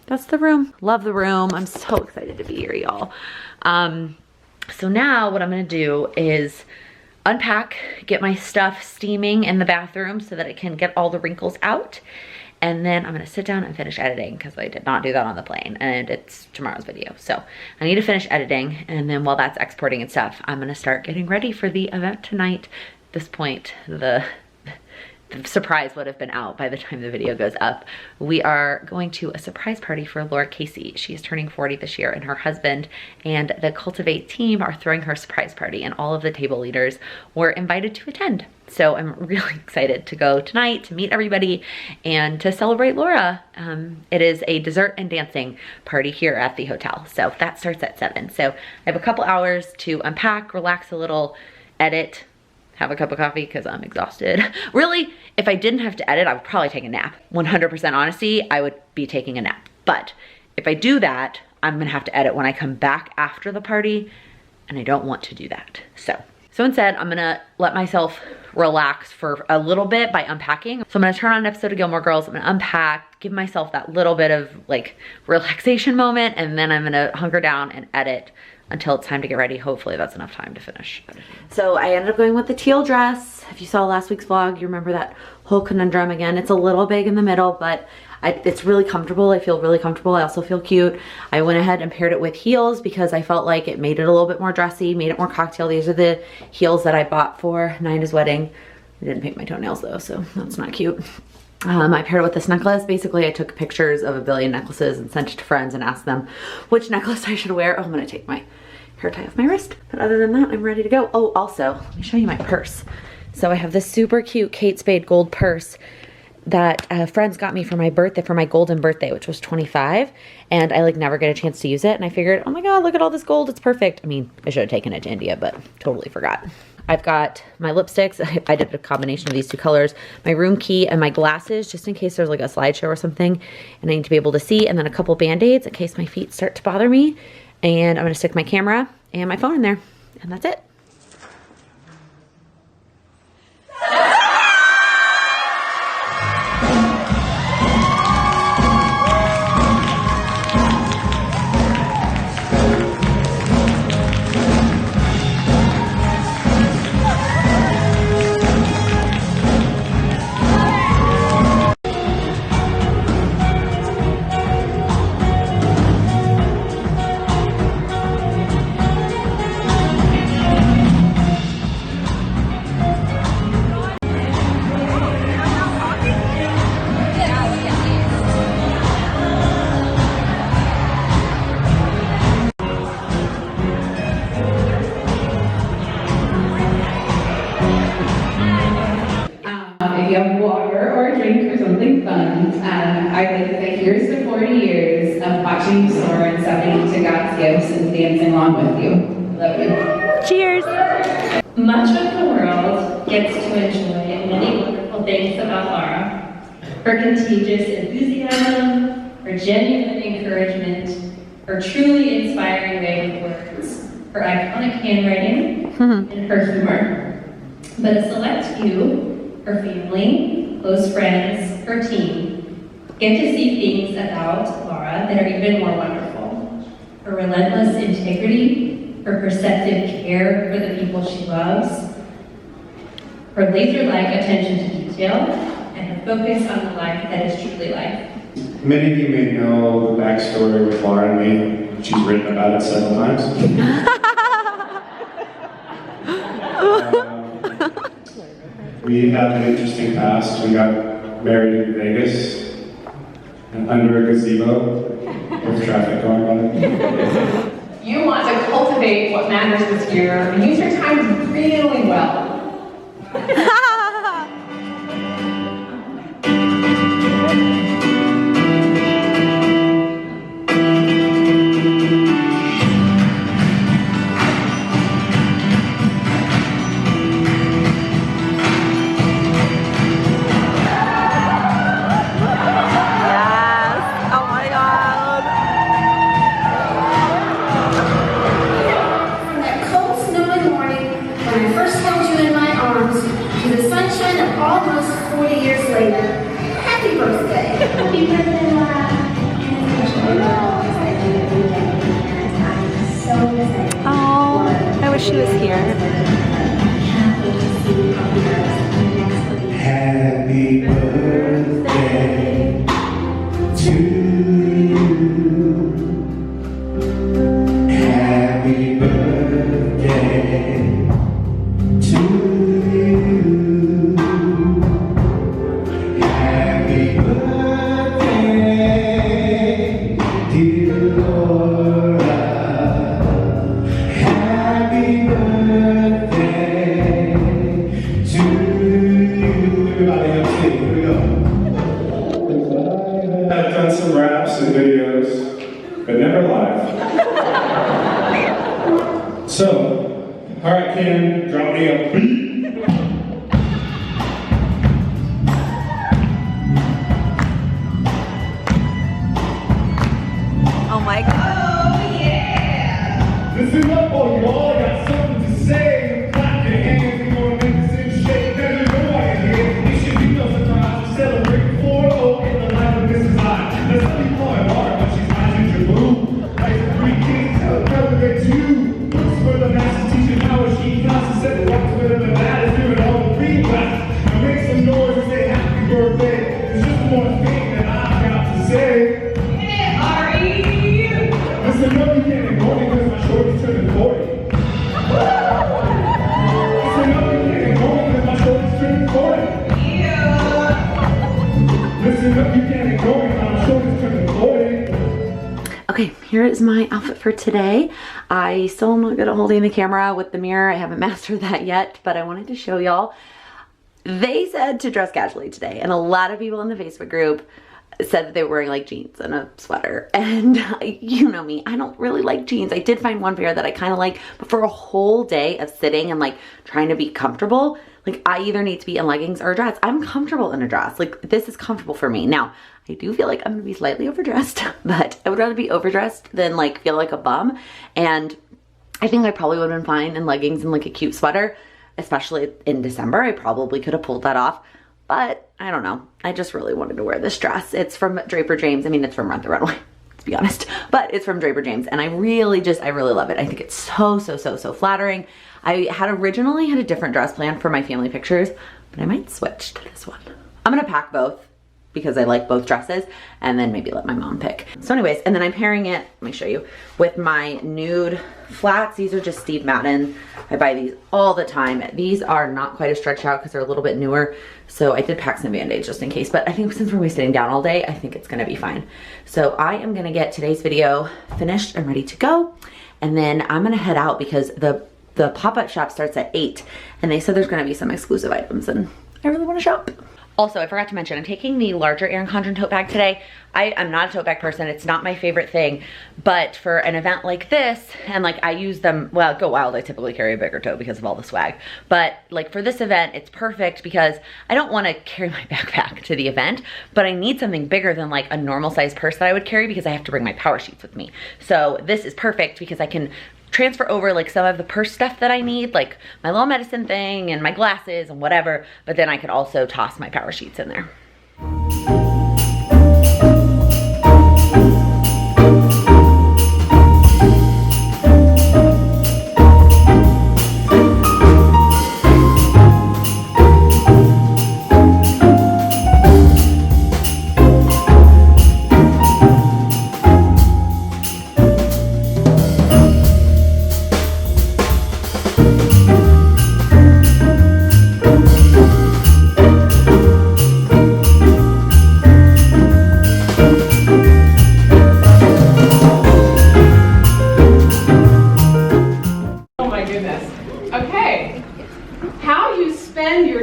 That's the room. Love the room. I'm so excited to be here, y'all. So now what I'm gonna do is unpack, get my stuff steaming in the bathroom so that I can get all the wrinkles out. And then I'm gonna sit down and finish editing because I did not do that on the plane and it's tomorrow's video. So I need to finish editing, and then while that's exporting and stuff, I'm gonna start getting ready for the event tonight. At this point, the surprise would have been out by the time the video goes up. We are going to a surprise party for Laura Casey. She's turning 40 this year, and her husband and the Cultivate team are throwing her a surprise party, and all of the table leaders were invited to attend. So I'm really excited to go tonight to meet everybody and to celebrate Laura. It is a dessert and dancing party here at the hotel. So that starts at 7. So I have a couple hours to unpack, relax a little, edit, have a cup of coffee because I'm exhausted. Really, if I didn't have to edit, I would probably take a nap. 100% honesty, I would be taking a nap. But if I do that, I'm gonna have to edit when I come back after the party, and I don't want to do that. So instead, I'm gonna let myself relax for a little bit by unpacking. So I'm gonna turn on an episode of Gilmore Girls, I'm gonna unpack, give myself that little bit of like relaxation moment, and then I'm gonna hunker down and edit until it's time to get ready. Hopefully that's enough time to finish. So I ended up going with the teal dress. If you saw last week's vlog, you remember that whole conundrum again. It's a little big in the middle, but it's really comfortable. I feel really comfortable. I also feel cute. I went ahead and paired it with heels because I felt like it made it a little bit more dressy, made it more cocktail. These are the heels that I bought for Nina's wedding. I didn't paint my toenails though, so that's not cute. I paired it with this necklace. Basically, I took pictures of a billion necklaces and sent it to friends and asked them which necklace I should wear. Oh, I'm gonna take my hair tie off my wrist. But other than that, I'm ready to go. Oh, also, let me show you my purse. So I have this super cute Kate Spade gold purse that friends got me for my birthday, for my golden birthday, which was 25. And I like never get a chance to use it. And I figured, oh my God, look at all this gold. It's perfect. I mean, I should have taken it to India, but totally forgot. I've got my lipsticks. I did a combination of these two colors, my room key and my glasses, just in case there's like a slideshow or something and I need to be able to see, and then a couple Band-Aids in case my feet start to bother me. And I'm gonna stick my camera and my phone in there, and that's it. If you have water or a drink or something fun, I'd like to say here's to 40 years of watching you soar and stepping into God's gifts and dancing along with you. Love you. Cheers. Much of the world gets to enjoy many wonderful things about Laura. Her contagious enthusiasm, her genuine encouragement, her truly inspiring way with words, her iconic handwriting, and her humor. But a select few, her family, close friends, her team, get to see things about Laura that are even more wonderful. her relentless integrity, her perceptive care for the people she loves, her laser-like attention to detail, and her focus on the life that is truly life. Many of you may know the backstory with Laura and me. She's written about it several times. We have an interesting past. We got married in Vegas and under a gazebo with traffic going on. You want to cultivate what matters this year and use your time really well. She was here. Happy birthday to you. Happy birthday to you. Happy birthday, dear Laura. Happy birthday to you. Everybody up, here we go. I've done some raps and videos, but never live. So, alright Ken, drop me a beat. Oh my god. Listen up, all y'all, I got something to say. Clap your hands, we gonna make this thing shake. Now you know why you're here. It should be no surprise to celebrate 4-0 in the life of Mrs. I. Now some people call her Laura, but she's my ginger boo. Like 3 kids, tell her that you. Looks for the master teacher, how is she? Constant said the walks with her, the bad is doing all the free class. Now make some noise and say happy birthday. There's just one thing that I've got to say. Listen up, you can't ignore me because my shorty's turning 40. Listen up, you can't ignore me because my shorty's turning 40. Listen up, you can't ignore me because my shorty's turning 40. Okay, here is my outfit for today. I still am not good at holding the camera with the mirror. I haven't mastered that yet, but I wanted to show y'all. They said to dress casually today, and a lot of people in the Facebook group said that they were wearing like jeans and a sweater, and you know me, I don't really like jeans. I did find one pair that I kind of like, but for a whole day of sitting and like trying to be comfortable, like I either need to be in leggings or a dress. I'm comfortable in a dress. Like this is comfortable for me. Now, I do feel like I'm gonna be slightly overdressed, but I would rather be overdressed than like feel like a bum. And I think I probably would have been fine in leggings and like a cute sweater, especially in December. I probably could have pulled that off. But I don't know. I just really wanted to wear this dress. It's from Draper James. I mean, it's from Rent the Runway, to be honest. But it's from Draper James. And I really love it. I think it's so flattering. I had originally had a different dress plan for my family pictures, but I might switch to this one. I'm going to pack both because I like both dresses, and then maybe let my mom pick. So anyways, and then I'm pairing it, let me show you, with my nude flats. These are just Steve Madden. I buy these all the time. These are not quite as stretched out because they're a little bit newer. So I did pack some Band-Aids just in case, but I think since we're gonna be sitting down all day, I think it's gonna be fine. So I am gonna get today's video finished and ready to go. And then I'm gonna head out because the pop-up shop starts at 8, and they said there's gonna be some exclusive items, and I really wanna shop. Also, I forgot to mention, I'm taking the larger Erin Condren tote bag today. I'm not a tote bag person. It's not my favorite thing. But for an event like this, and like I use them, well, Go Wild, I typically carry a bigger tote because of all the swag. But like for this event, it's perfect because I don't want to carry my backpack to the event, but I need something bigger than like a normal size purse that I would carry because I have to bring my power sheets with me. So this is perfect because I can transfer over like some of the purse stuff that I need, like my little medicine thing and my glasses and whatever, but then I could also toss my power sheets in there.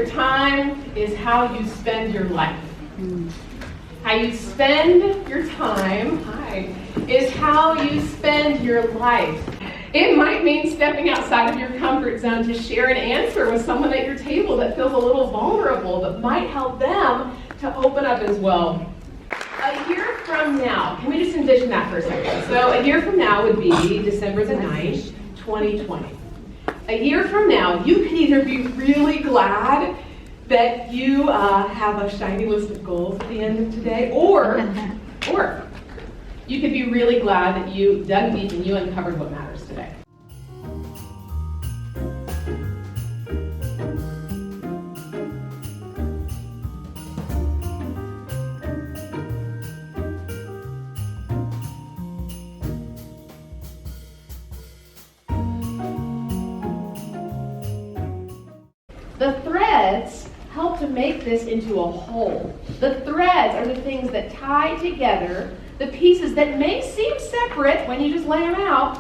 your time is how you spend your life. How you spend your time, is how you spend your life. It might mean stepping outside of your comfort zone to share an answer with someone at your table that feels a little vulnerable, that might help them to open up as well. A year from now, can we just envision that for a second? So a year from now would be December the 9th, 2020. A year from now, you could either be really glad that you have a shiny list of goals at the end of today, or you could be really glad that you dug deep and you uncovered what matters today. The threads help to make this into a whole. The threads are the things that tie together the pieces that may seem separate when you just lay them out,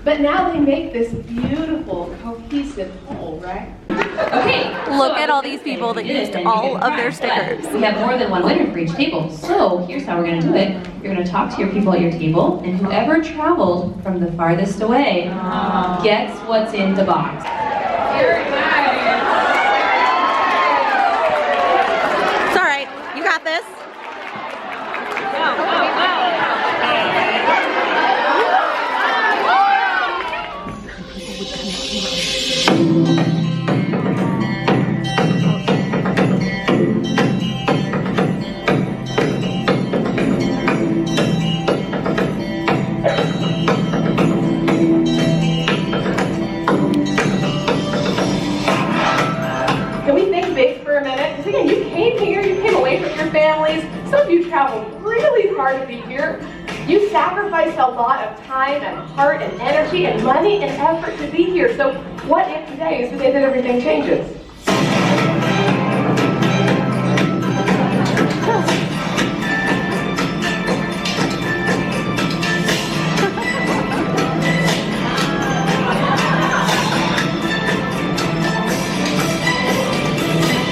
but now they make this beautiful, cohesive whole, right? Okay, look at all these people that used all of their stickers. We have more than one winner for each table. So here's how we're gonna do it. You're gonna talk to your people at your table, and whoever traveled from the farthest away gets what's in the box. Very nice. It's all right, you got this. Can we think big for a minute? Because again, you came here, you came away from your families. Some of you traveled really hard to be here. You sacrificed a lot of time and heart and energy and money and effort to be here. So what if today is the day that everything changes?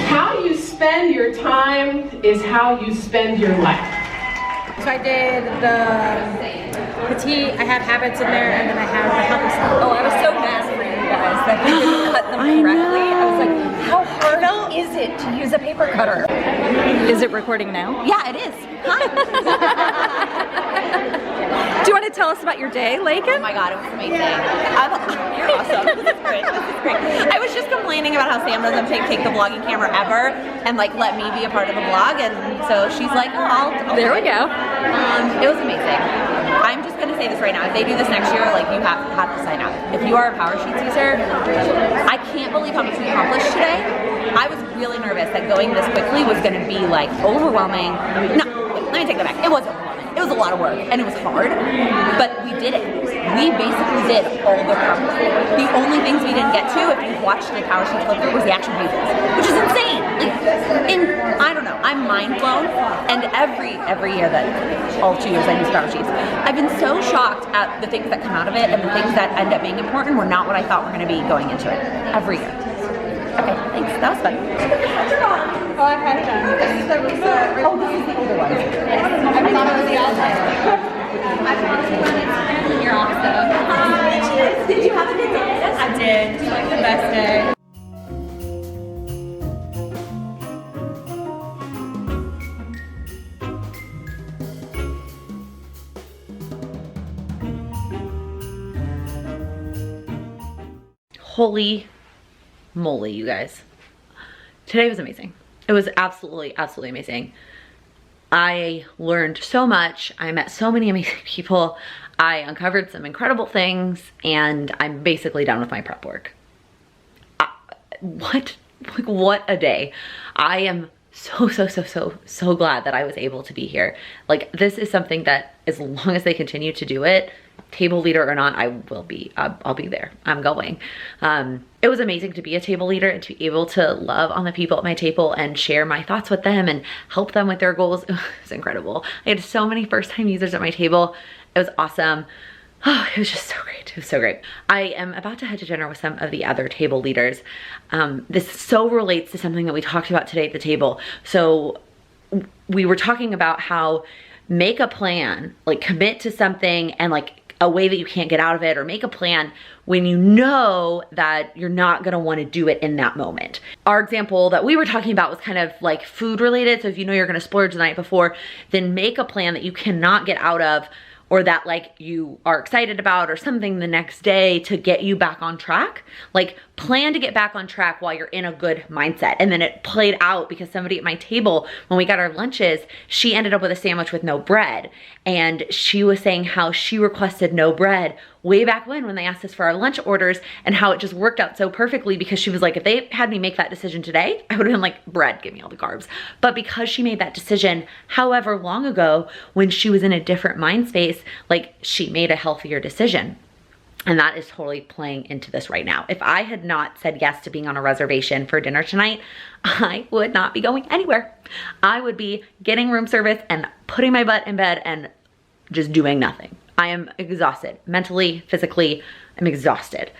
How you spend your time is how you spend your life. So I did the Petite, I have habits in there, and then I have the healthy stuff. Oh, I was so mad for you guys that you didn't cut them correctly. I was like, how hard is it to use a paper cutter? Is it recording now? Yeah, it is. Hi. Do you want to tell us about your day, Lakin? Oh my god, it was amazing. You're awesome. This is great. This is great. I was just complaining about how Sam doesn't take the vlogging camera ever and like let me be a part of the vlog, and so she's like, oh, I'll there we go. It was amazing. I'm just gonna say this right now. If they do this next year, like you have to sign up. If you are a Power Sheets user, I can't believe how much we accomplished today. I was really nervous that going this quickly was gonna be like overwhelming. No, let me take that back. It wasn't overwhelming. It was a lot of work and it was hard, but we did it. We basically did all the work. The only things we didn't get to, if you've watched the Power Sheets flip through, was the actual pages, which is insane. Like, I don't know, I'm mind blown. And every year that, all 2 years I use Power Sheets, I've been so shocked at the things that come out of it, and the things that end up being important were not what I thought were going to be going into it. Every year. Okay, thanks. That was fun. Oh, I've had it done. This is the this is the older one. I thought it was the outside. You're awesome. Hi, did you have a good day? I did. It was like the best day. Holy moly, you guys. Today was amazing. It was absolutely amazing. I learned so much. I met so many amazing people. I uncovered some incredible things, and I'm basically done with my prep work. What a day. I am so glad that I was able to be here. Like, this is something that as long as they continue to do it, table leader or not, I will be, I'll be there. I'm going. It was amazing to be a table leader and to be able to love on the people at my table and share my thoughts with them and help them with their goals. It was incredible. I had so many first-time users at my table. It was awesome. Oh, it was just so great. It was so great. I am about to head to dinner with some of the other table leaders. This so relates to something that we talked about today at the table. So we were talking about how make a plan, like commit to something and like a way that you can't get out of it, or make a plan when you know that you're not gonna wanna do it in that moment. Our example that we were talking about was kind of like food related. So if you know you're gonna splurge the night before, then make a plan that you cannot get out of, or that like you are excited about, or something the next day to get you back on track. Like plan to get back on track while you're in a good mindset. And then it played out because somebody at my table, when we got our lunches, she ended up with a sandwich with no bread. And she was saying how she requested no bread way back when they asked us for our lunch orders, and how it just worked out so perfectly because she was like, if they had me make that decision today, I would have been like, bread, give me all the carbs. But because she made that decision however long ago, when she was in a different mind space, like she made a healthier decision. And that is totally playing into this right now. If I had not said yes to being on a reservation for dinner tonight, I would not be going anywhere. I would be getting room service and putting my butt in bed and just doing nothing. I am exhausted. Mentally, physically, I'm exhausted.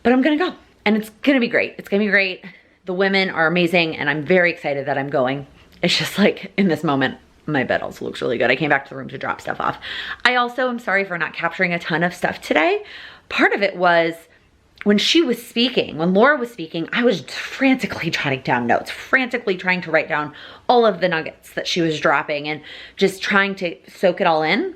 But I'm gonna go, and it's gonna be great. It's gonna be great. The women are amazing, and I'm very excited that I'm going. It's just like, in this moment, my bed also looks really good. I came back to the room to drop stuff off. I also am sorry for not capturing a ton of stuff today. Part of it was when she was speaking, when Laura was speaking, I was frantically jotting down notes, frantically trying to write down all of the nuggets that she was dropping and just trying to soak it all in.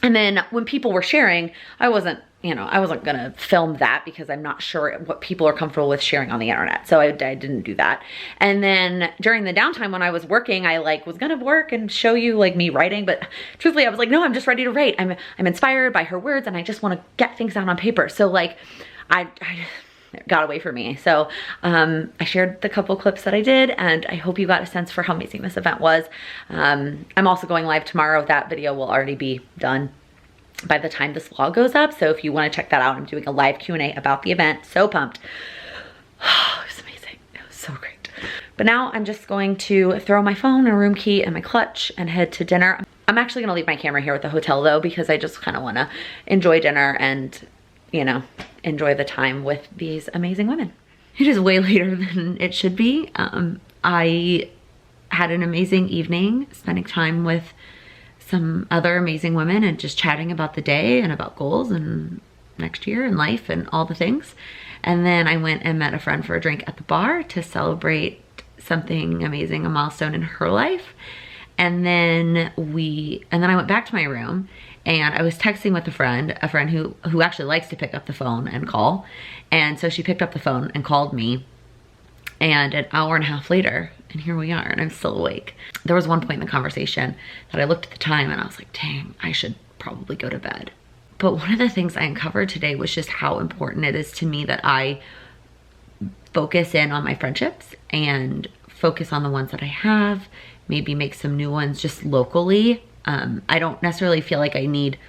And then when people were sharing, I wasn't gonna film that because I'm not sure what people are comfortable with sharing on the internet. So I didn't do that. And then during the downtime when I was working, I like was gonna work and show you like me writing, but truthfully I was like, no, I'm just ready to write. I'm inspired by her words and I just wanna get things down on paper. So like, it got away from me. So I shared the couple clips that I did, and I hope you got a sense for how amazing this event was. I'm also going live tomorrow. That video will already be done by the time this vlog goes up. So if you want to check that out, I'm doing a live Q&A about the event. So pumped. It was amazing. It was so great. But now I'm just going to throw my phone and room key and my clutch and head to dinner. I'm actually gonna leave my camera here at the hotel though, because I just kind of want to enjoy dinner and, you know, enjoy the time with these amazing women. It is way later than it should be. I had an amazing evening spending time with some other amazing women and just chatting about the day and about goals and next year and life and all the things. And then I went and met a friend for a drink at the bar to celebrate something amazing, a milestone in her life. And then I went back to my room and I was texting with a friend who actually likes to pick up the phone and call. And so she picked up the phone and called me, and an hour and a half later, and here we are, and I'm still awake. There was one point in the conversation that I looked at the time and I was like, dang, I should probably go to bed. But one of the things I uncovered today was just how important it is to me that I focus in on my friendships and focus on the ones that I have, maybe make some new ones just locally. I don't necessarily feel like I need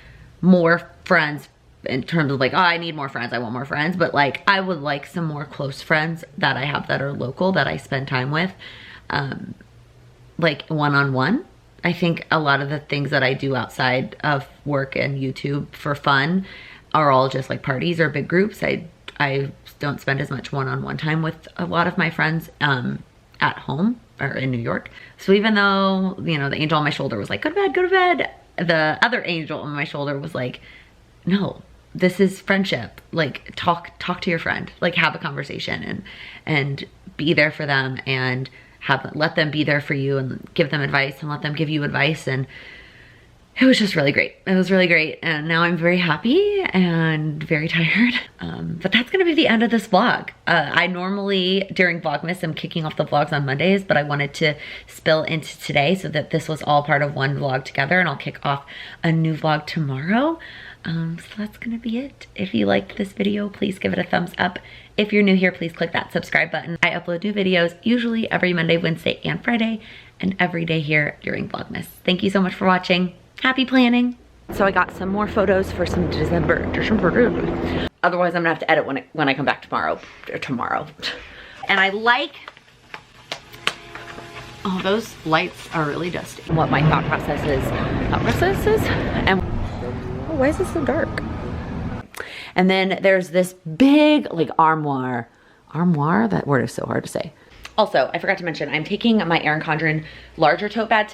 more friends in terms of like, oh, I need more friends, I want more friends, but like I would like some more close friends that I have that are local, that I spend time with, like one-on-one. I think a lot of the things that I do outside of work and YouTube for fun are all just like parties or big groups. I don't spend as much one-on-one time with a lot of my friends at home or in New York. So even though, you know, the angel on my shoulder was like, go to bed, the other angel on my shoulder was like, no, this is friendship. Like talk to your friend, like have a conversation and be there for them and let them be there for you and give them advice and let them give you advice. And it was just really great. It was really great. And now I'm very happy and very tired. But that's gonna be the end of this vlog. I normally, during Vlogmas, I'm kicking off the vlogs on Mondays, but I wanted to spill into today so that this was all part of one vlog together, and I'll kick off a new vlog tomorrow. So that's gonna be it. If you liked this video, please give it a thumbs up. If you're new here, please click that subscribe button. I upload new videos usually every Monday, Wednesday, and Friday, and every day here during Vlogmas. Thank you so much for watching. Happy planning. So I got some more photos for some December. Otherwise I'm gonna have to edit when I come back tomorrow. And I like, oh, those lights are really dusty. What my thought process is, and Why is this so dark? And then there's this big like armoire. Armoire? That word is so hard to say. Also, I forgot to mention, I'm taking my Erin Condren larger tote bag